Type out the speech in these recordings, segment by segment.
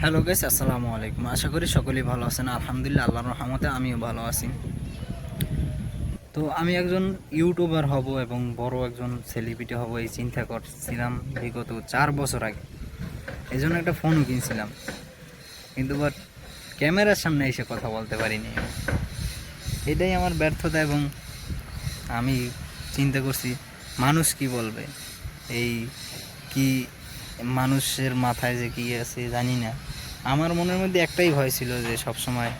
Hello guys, আসসালামু আলাইকুম। আশা করি সকলেই ভালো আছেন। আলহামদুলিল্লাহ, আল্লাহর রহমতে আমিও ভালো আছি। তো আমি একজন ইউটিউবার হব এবং বড় একজন সেলিব্রিটি হব এই চিন্তা করছিলাম বিগত 4 বছর আগে। এই জন্য একটা ফোনও কিনছিলাম, কিন্তু বাট ক্যামেরার সামনে এসে কথা বলতে পারিনি। এটাই আমার ব্যর্থতা। এবং আমি চিন্তা করছি মানুষ কি বলবে, এই কি মানুষের মাথায় যে কি আছে জানি না। আমার মনের মধ্যে একটাই ভয় ছিল যে সবসময়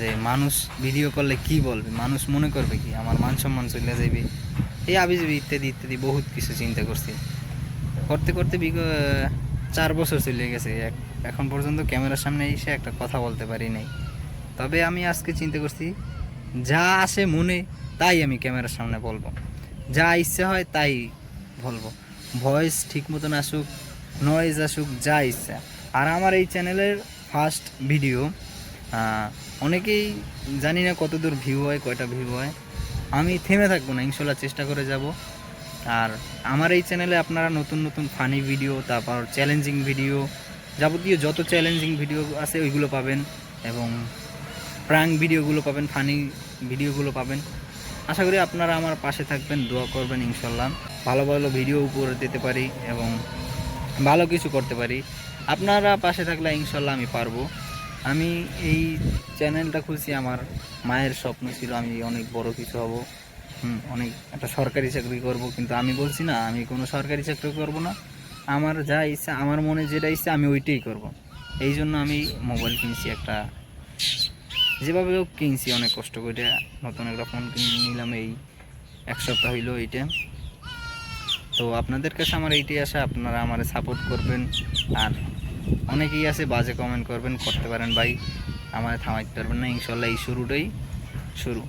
যে মানুষ ভিডিও করলে কি বলবে, মানুষ মনে করবে কি, আমার মান সম্মান চলে যাবে, এই আবিজাবি ইত্যাদি ইত্যাদি বহুত কিছু চিন্তা করছি। করতে করতে 4 বছর চলে গেছে, এখন পর্যন্ত ক্যামেরার সামনে এসে একটা কথা বলতে পারি নাই। তবে আমি আজকে চিন্তা করছি, যা আসে মনে তাই আমি ক্যামেরার সামনে বলবো, যা ইচ্ছে হয় তাই বলবো। ভয়েস ঠিক মতন আসুক, নয়েজ আসুক, যা ইচ্ছা। আর আমার এই চ্যানেলের ফার্স্ট ভিডিও, অনেকেই জানি না কত দূর ভিউ হয়, কয়টা ভিউ হয়। আমি থেমে থাকবো না, ইনশাল্লাহ চেষ্টা করে যাব। আর আমার এই চ্যানেলে আপনারা নতুন নতুন ফানি ভিডিও, তারপর চ্যালেঞ্জিং ভিডিও, যাবতীয় যত চ্যালেঞ্জিং ভিডিও আছে ওইগুলো পাবেন, এবং প্র্যাঙ্ক ভিডিওগুলো পাবেন, ফানি ভিডিওগুলো পাবেন। আশা করি আপনারা আমার পাশে থাকবেন, দোয়া করবেন। ইনশাল্লাহ ভালো ভালো ভিডিও উপরে দিতে পারি এবং ভালো কিছু করতে পারি। আপনারা পাশে থাকলে ইনশাল্লাহ আমি পারবো। আমি এই চ্যানেলটা খুলছি, আমার মায়ের স্বপ্ন ছিল আমি অনেক বড় কিছু হব, অনেক একটা সরকারি চাকরি করব। কিন্তু আমি বলছি না, আমি কোনো সরকারি চাকরি করব না। আমার যা ইচ্ছা, আমার মনে যেটা ইচ্ছা আমি ওইটাই করব। এই জন্য আমি মোবাইল কিনছি একটা, যেভাবে হোক কিনছি অনেক কষ্ট করে। নতুন একটা ফোন কিনে নিলাম, এই 1 সপ্তাহ হইলো এইটা। তো আপনাদের কাছে আমার এইটাই আশা, আপনারা আমার সাপোর্ট করবেন। আর অনেকেই আছে বাজে কমেন্ট করবেন, করতে পারেন ভাই, আমার থামাইতে পারবেন না। ইনশাল্লাহ এই শুরুটাই শুরু।